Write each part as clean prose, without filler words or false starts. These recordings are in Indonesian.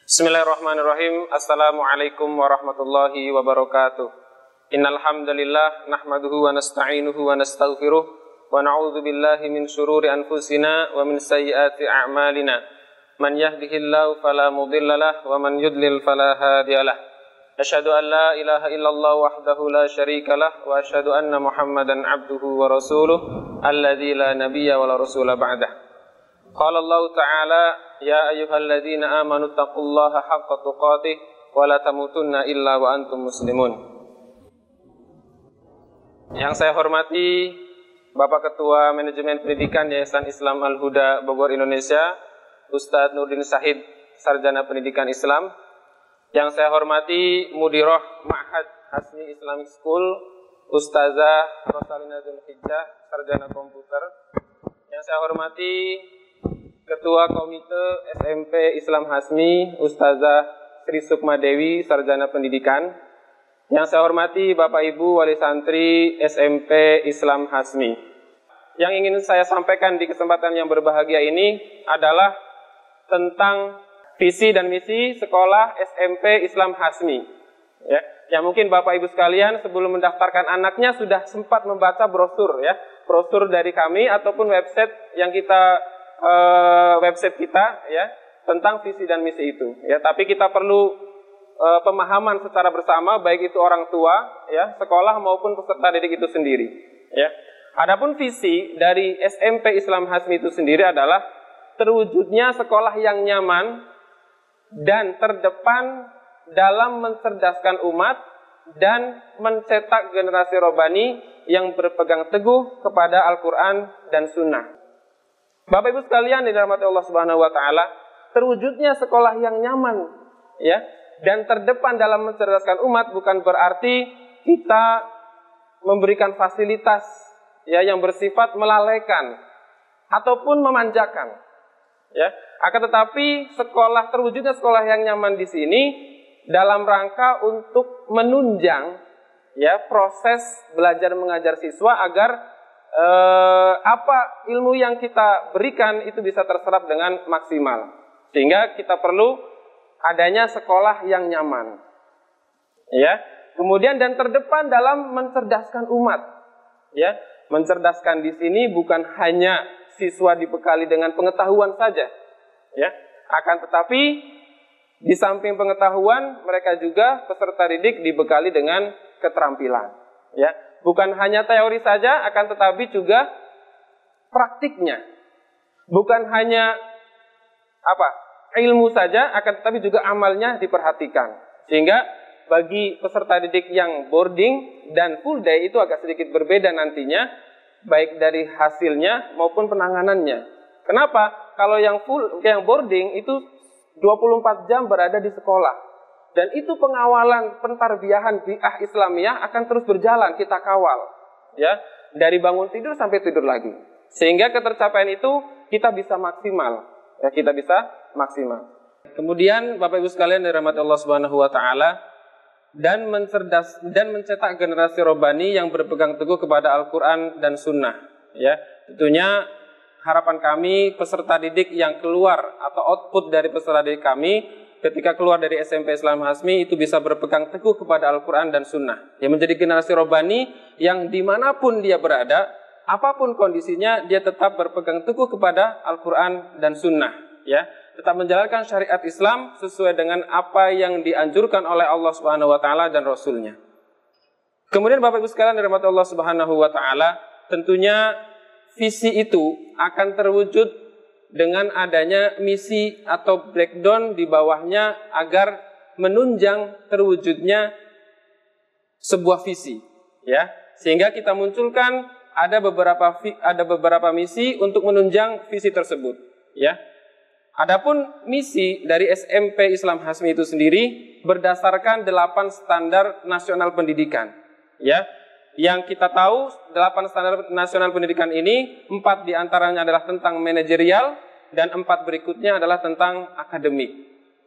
Bismillahirrahmanirrahim. Assalamualaikum warahmatullahi wabarakatuh. Innal hamdalillah nahmaduhu wa nasta'inuhu wa nastaghfiruh wa na'udzu billahi min shururi anfusina wa min sayyiati a'malina. Man yahdihillahu fala mudhillalah wa man yudlil fala hadiyalah. Asyhadu an la ilaha illallah wahdahu la syarikalah wa asyhadu anna Muhammadan abduhu wa rasuluh alladzi la nabiyya wa la rasula ba'dah. Qala Allah Ta'ala ya ayyuhalladzina amanu taqullaha haqqa tuqatih wa la tamutunna illa wa antum muslimun. Yang saya hormati Bapak Ketua Manajemen Pendidikan Yayasan Islam Al-Huda Bogor Indonesia, Ustadz Nurdin Syahid, Sarjana Pendidikan Islam. Yang saya hormati Mudiroh Ma'had Hasmi Islamic School, Ustazah Rosalina Zulhijjah, Sarjana Komputer. Yang saya hormati Ketua Komite SMP Islam Hasmi, Ustazah Sri Sukma Dewi, Sarjana Pendidikan. Yang saya hormati Bapak Ibu Wali Santri SMP Islam Hasmi. Yang ingin saya sampaikan di kesempatan yang berbahagia ini adalah tentang visi dan misi sekolah SMP Islam Hasmi. Ya, yang mungkin Bapak Ibu sekalian sebelum mendaftarkan anaknya sudah sempat membaca brosur, ya, brosur dari kami ataupun website yang kita website kita, ya, tentang visi dan misi itu, ya. Tapi kita perlu pemahaman secara bersama, baik itu orang tua, ya, sekolah maupun peserta didik itu sendiri, ya. Adapun visi dari SMP Islam Hasmi itu sendiri adalah terwujudnya sekolah yang nyaman dan terdepan dalam mencerdaskan umat dan mencetak generasi robani yang berpegang teguh kepada Al-Quran dan Sunnah. Bapak Ibu sekalian dirahmati Allah Subhanahu wa taala, terwujudnya sekolah yang nyaman, ya, dan terdepan dalam mencerdaskan umat bukan berarti kita memberikan fasilitas, ya, yang bersifat melalaikan ataupun memanjakan, ya. Akan tetapi terwujudnya sekolah yang nyaman di sini dalam rangka untuk menunjang, ya, proses belajar mengajar siswa agar apa ilmu yang kita berikan itu bisa terserap dengan maksimal. Sehingga kita perlu adanya sekolah yang nyaman, ya. Kemudian dan terdepan dalam mencerdaskan umat, ya. Mencerdaskan di sini bukan hanya siswa dibekali dengan pengetahuan saja, ya. Akan tetapi di samping pengetahuan mereka juga peserta didik dibekali dengan keterampilan, ya. Bukan hanya teori saja, akan tetapi juga praktiknya. Bukan hanya ilmu saja, akan tetapi juga amalnya diperhatikan. Sehingga bagi peserta didik yang boarding dan full day itu agak sedikit berbeda nantinya, baik dari hasilnya maupun penanganannya. Kenapa? Kalau yang boarding itu 24 jam berada di sekolah. Dan itu pengawalan pentarbiyahan bi'ah Islamiyah akan terus berjalan, kita kawal, ya, dari bangun tidur sampai tidur lagi. Sehingga ketercapaian itu kita bisa maksimal, ya, kita bisa maksimal. Kemudian Bapak Ibu sekalian dirahmati Allah Subhanahu wa taala, dan mencetak generasi robani yang berpegang teguh kepada Al-Qur'an dan Sunnah, ya. Tentunya harapan kami peserta didik yang keluar atau output dari peserta didik kami ketika keluar dari SMP Islam Hasmi itu bisa berpegang teguh kepada Al-Quran dan Sunnah, yang menjadi generasi robani yang dimanapun dia berada, apapun kondisinya, dia tetap berpegang teguh kepada Al-Quran dan Sunnah, ya, tetap menjalankan syariat Islam sesuai dengan apa yang dianjurkan oleh Allah Subhanahu wa taala dan Rasulnya. Kemudian Bapak Ibu sekalian dirahmati Allah Subhanahu wa taala, tentunya visi itu akan terwujud dengan adanya misi atau breakdown di bawahnya agar menunjang terwujudnya sebuah visi, ya. Sehingga kita munculkan ada beberapa misi untuk menunjang visi tersebut, ya. Adapun misi dari SMP Islam Hasmi itu sendiri berdasarkan 8 standar nasional pendidikan, ya. Yang kita tahu 8 standar nasional pendidikan ini 4 diantaranya adalah tentang manajerial dan 4 berikutnya adalah tentang akademik,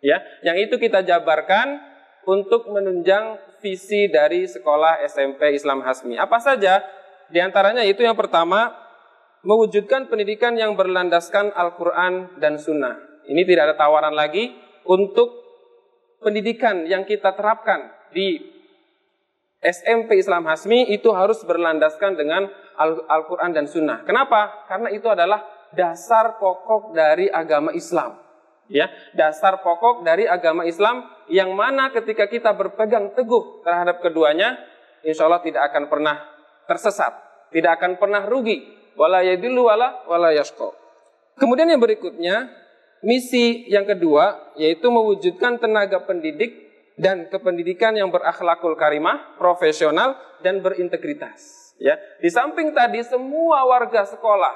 ya. Yang itu kita jabarkan untuk menunjang visi dari sekolah SMP Islam Hasmi. Apa saja? Diantaranya itu yang pertama, mewujudkan pendidikan yang berlandaskan Al-Quran dan Sunnah. Ini tidak ada tawaran lagi untuk pendidikan yang kita terapkan di SMP Islam Hasmi itu harus berlandaskan dengan Al-Quran dan Sunnah. Kenapa? Karena itu adalah dasar pokok dari agama Islam. Ya, dasar pokok dari agama Islam yang mana ketika kita berpegang teguh terhadap keduanya, insya Allah tidak akan pernah tersesat, tidak akan pernah rugi. Wala yadillu wala yashqa. Kemudian yang berikutnya, misi yang kedua yaitu mewujudkan tenaga pendidik dan kependidikan yang berakhlakul karimah, profesional dan berintegritas. Ya, di samping tadi semua warga sekolah,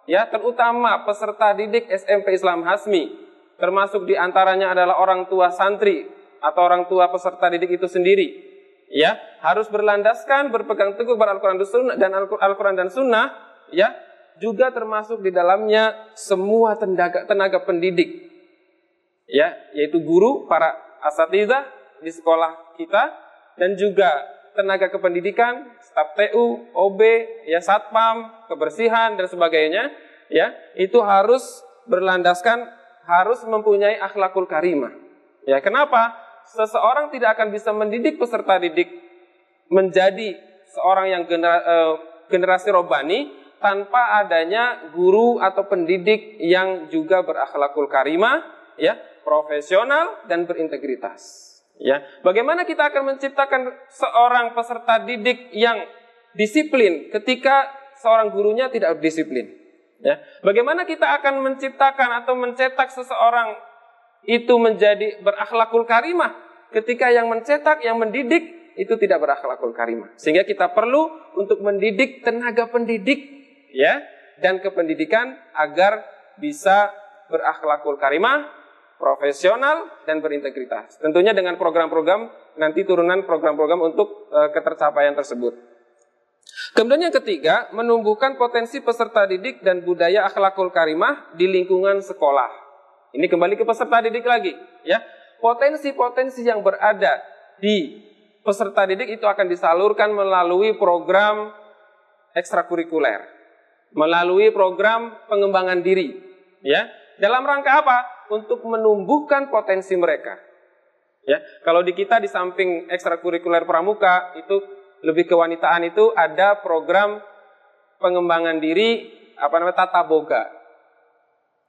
ya, terutama peserta didik SMP Islam Hasmi, termasuk diantaranya adalah orang tua santri atau orang tua peserta didik itu sendiri, ya, harus berlandaskan berpegang teguh pada Al-Quran dan Sunnah, ya, juga termasuk di dalamnya semua tenaga pendidik, ya, yaitu guru, para asatidzah di sekolah kita, dan juga tenaga kependidikan, staf TU, OB, ya, satpam, kebersihan dan sebagainya, ya, itu harus berlandaskan, harus mempunyai akhlakul karimah. Ya, kenapa? Seseorang tidak akan bisa mendidik peserta didik menjadi seorang yang generasi robbani tanpa adanya guru atau pendidik yang juga berakhlakul karimah, ya, profesional dan berintegritas. Ya, bagaimana kita akan menciptakan seorang peserta didik yang disiplin ketika seorang gurunya tidak disiplin? Ya, bagaimana kita akan menciptakan atau mencetak seseorang itu menjadi berakhlakul karimah ketika yang mencetak, yang mendidik itu tidak berakhlakul karimah? Sehingga kita perlu untuk mendidik tenaga pendidik, ya, dan kependidikan agar bisa berakhlakul karimah, profesional dan berintegritas. Tentunya dengan program-program, nanti turunan program-program untuk ketercapaian tersebut. Kemudian yang ketiga, menumbuhkan potensi peserta didik dan budaya akhlakul karimah di lingkungan sekolah. Ini kembali ke peserta didik lagi, ya. Potensi-potensi yang berada di peserta didik itu akan disalurkan melalui program ekstrakurikuler, melalui program pengembangan diri, ya. Dalam rangka apa? Untuk menumbuhkan potensi mereka. Ya, kalau di kita di samping ekstrakurikuler pramuka itu lebih kewanitaan, itu ada program pengembangan diri tata boga.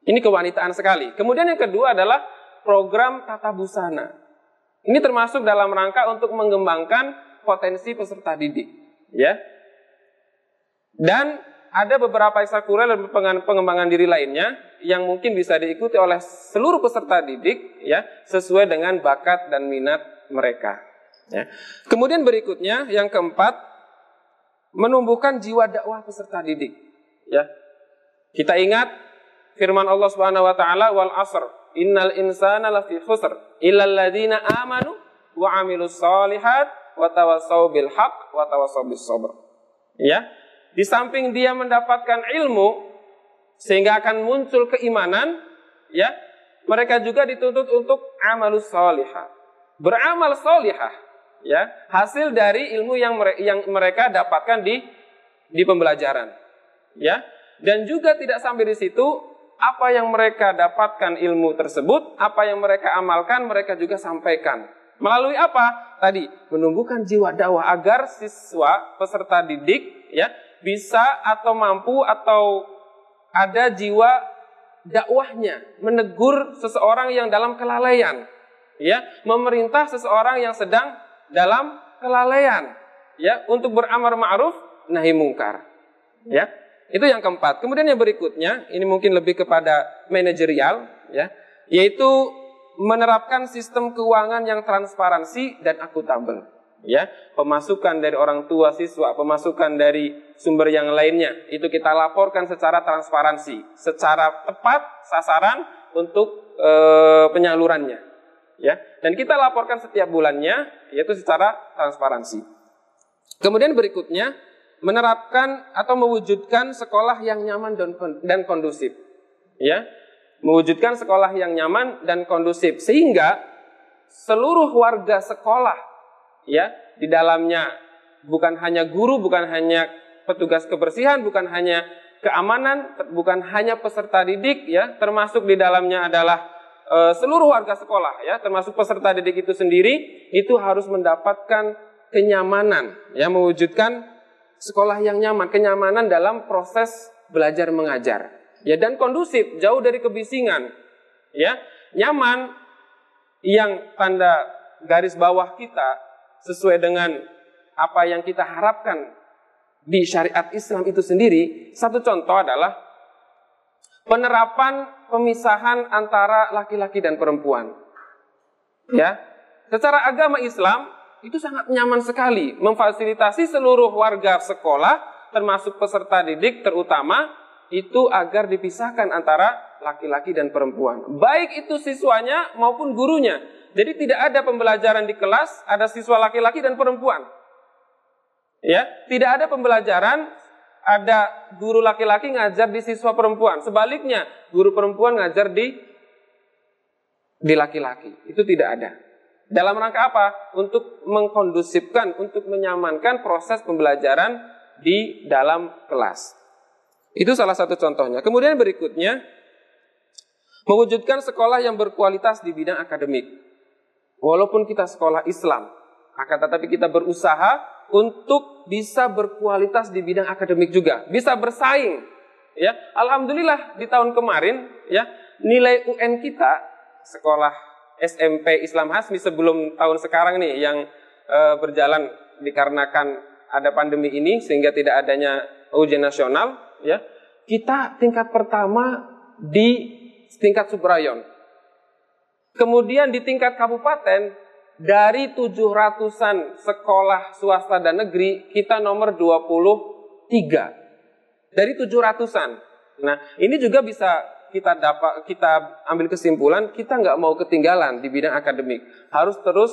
Ini kewanitaan sekali. Kemudian yang kedua adalah program tata busana. Ini termasuk dalam rangka untuk mengembangkan potensi peserta didik, ya. Dan ada beberapa ekstrakurikuler dan pengembangan diri lainnya yang mungkin bisa diikuti oleh seluruh peserta didik, ya, sesuai dengan bakat dan minat mereka. Ya. Kemudian berikutnya yang keempat, menumbuhkan jiwa dakwah peserta didik. Ya. Kita ingat firman Allah Subhanahu wa taala, wal asr innal insana lafi khusr illal ladzina amanu wa amilus solihat wa tawassaw bil haqq wa tawassaw bis sabr. Ya. Di samping dia mendapatkan ilmu sehingga akan muncul keimanan, ya, mereka juga dituntut untuk amalus solihah, beramal solihah, ya, hasil dari ilmu yang mereka dapatkan di pembelajaran, ya. Dan juga tidak sampai di situ, apa yang mereka dapatkan ilmu tersebut, apa yang mereka amalkan, mereka juga sampaikan. Melalui apa? Tadi menumbuhkan jiwa dakwah agar siswa peserta didik, ya, bisa atau mampu atau ada jiwa dakwahnya, menegur seseorang yang dalam kelalaian, ya, memerintah seseorang yang sedang dalam kelalaian, ya, untuk beramar ma'ruf nahi mungkar, ya. Itu yang keempat. Kemudian yang berikutnya, ini mungkin lebih kepada manajerial, ya, yaitu menerapkan sistem keuangan yang transparansi dan akuntabel. Ya, pemasukan dari orang tua siswa, pemasukan dari sumber yang lainnya, itu kita laporkan secara transparansi, secara tepat sasaran untuk penyalurannya, ya. Dan kita laporkan setiap bulannya, yaitu secara transparansi. Kemudian berikutnya, menerapkan atau mewujudkan sekolah yang nyaman dan kondusif, ya, mewujudkan sekolah yang nyaman dan kondusif sehingga seluruh warga sekolah, ya, di dalamnya bukan hanya guru, bukan hanya petugas kebersihan, bukan hanya keamanan, bukan hanya peserta didik, ya, termasuk di dalamnya adalah seluruh warga sekolah, ya, termasuk peserta didik itu sendiri, itu harus mendapatkan kenyamanan, ya, mewujudkan sekolah yang nyaman, kenyamanan dalam proses belajar mengajar, ya, dan kondusif, jauh dari kebisingan, ya, nyaman yang tanda garis bawah kita sesuai dengan apa yang kita harapkan di syariat Islam itu sendiri. Satu contoh adalah penerapan pemisahan antara laki-laki dan perempuan. Ya, secara agama Islam itu sangat nyaman sekali memfasilitasi seluruh warga sekolah termasuk peserta didik terutama itu agar dipisahkan antara laki-laki dan perempuan. Baik itu siswanya maupun gurunya. Jadi tidak ada pembelajaran di kelas ada siswa laki-laki dan perempuan. Ya, tidak ada pembelajaran ada guru laki-laki ngajar di siswa perempuan. Sebaliknya, guru perempuan ngajar di laki-laki. Itu tidak ada. Dalam rangka apa? Untuk mengkondusifkan, untuk menyamankan proses pembelajaran di dalam kelas. Itu salah satu contohnya. Kemudian berikutnya, mewujudkan sekolah yang berkualitas di bidang akademik. Walaupun kita sekolah Islam, akan tetapi kita berusaha untuk bisa berkualitas di bidang akademik juga, bisa bersaing. Ya, alhamdulillah di tahun kemarin, ya, nilai UN kita sekolah SMP Islam Hasmi sebelum tahun sekarang nih yang berjalan dikarenakan ada pandemi ini sehingga tidak adanya ujian nasional, ya, kita tingkat pertama di tingkat subrayon. Kemudian di tingkat kabupaten dari 700-an sekolah swasta dan negeri, kita nomor 23. Dari 700-an. Nah, ini juga bisa kita ambil kesimpulan, kita nggak mau ketinggalan di bidang akademik. Harus terus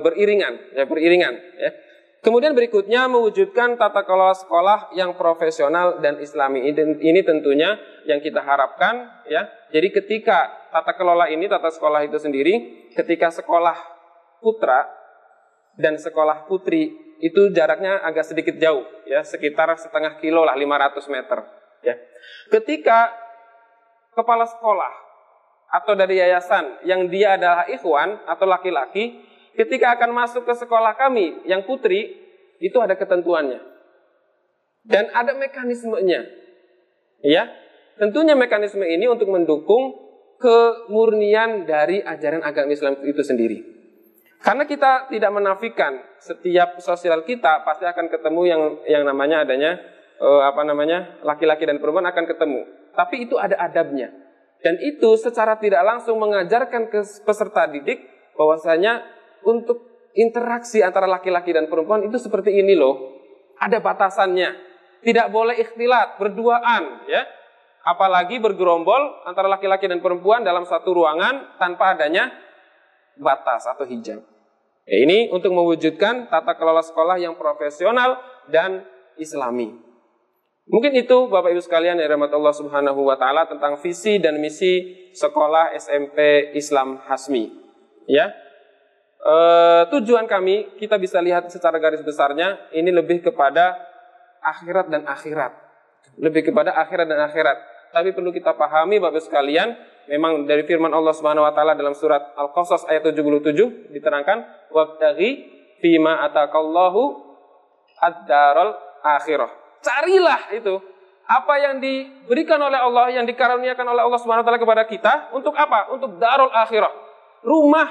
beriringan. Ya. Kemudian berikutnya, mewujudkan tata kelola sekolah yang profesional dan islami. Ini tentunya yang kita harapkan, ya. Jadi ketika tata sekolah itu sendiri, ketika sekolah putra dan sekolah putri itu jaraknya agak sedikit jauh, ya, sekitar setengah kilo lah, 500 meter, ya. Ketika kepala sekolah atau dari yayasan yang dia adalah ikhwan atau laki-laki, ketika akan masuk ke sekolah kami yang putri, itu ada ketentuannya dan ada mekanismenya, ya. Tentunya mekanisme ini untuk mendukung kemurnian dari ajaran agama Islam itu sendiri. Karena kita tidak menafikan setiap sosial kita pasti akan ketemu yang namanya adanya laki-laki dan perempuan akan ketemu. Tapi itu ada adabnya. Dan itu secara tidak langsung mengajarkan ke peserta didik bahwasanya untuk interaksi antara laki-laki dan perempuan itu seperti ini loh. Ada batasannya. Tidak boleh ikhtilat, berduaan, ya. Apalagi bergerombol antara laki-laki dan perempuan dalam satu ruangan tanpa adanya batas atau hijab. Ya, ini untuk mewujudkan tata kelola sekolah yang profesional dan islami. Mungkin itu Bapak Ibu sekalian yang dirahmati Allah Subhanahu wa taala tentang visi dan misi sekolah SMP Islam Hasmi. Ya. Tujuan kami kita bisa lihat secara garis besarnya ini lebih kepada akhirat dan akhirat. Lebih kepada akhirat dan akhirat. Tapi perlu kita pahami Bapak sekalian, memang dari firman Allah Subhanahu wa taala dalam surat Al-Qasas ayat 77 diterangkan, "Wabtaghi fima atakallahu ad-daral akhirah." Carilah itu apa yang diberikan oleh Allah, yang dikaruniakan oleh Allah Subhanahu wa taala kepada kita untuk apa? Untuk darul akhirah. Rumah,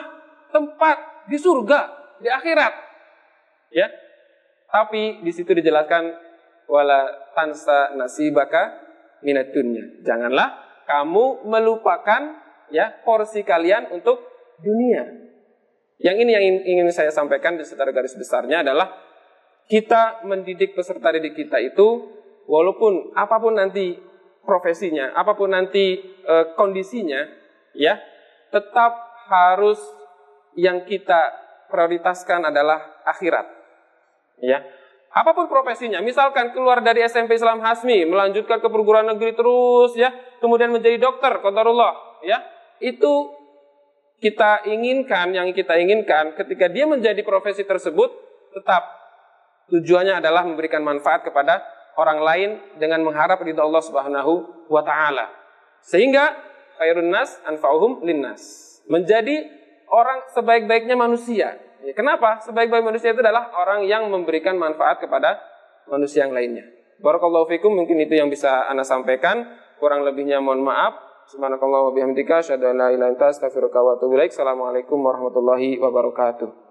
tempat di surga, di akhirat. Ya. Tapi di situ dijelaskan wala tansa nasibaka minad dunya. Janganlah kamu melupakan, ya, porsi kalian untuk dunia. Yang ini yang ingin saya sampaikan secara garis besarnya adalah kita mendidik peserta didik kita itu walaupun apapun nanti profesinya, apapun nanti kondisinya, ya, tetap harus yang kita prioritaskan adalah akhirat. Ya. Apapun profesinya, misalkan keluar dari SMP Islam Hasmi, melanjutkan ke perguruan negeri terus, ya, kemudian menjadi dokter, qadarullah, ya, itu yang kita inginkan ketika dia menjadi profesi tersebut, tetap tujuannya adalah memberikan manfaat kepada orang lain dengan mengharap ridha Allah Subhanahu wa taala. Sehingga khairun nas anfa'uhum linnas. Menjadi orang sebaik-baiknya manusia. Ya, kenapa? Sebaik-baik manusia itu adalah orang yang memberikan manfaat kepada manusia yang lainnya. Barakallahu fikum, mungkin itu yang bisa Ana sampaikan. Kurang lebihnya mohon maaf. Subhanakallah wa bihamdika asyhadu an la ilaha illa anta astaghfiruka wa atubu ilaik. Assalamualaikum warahmatullahi wabarakatuh.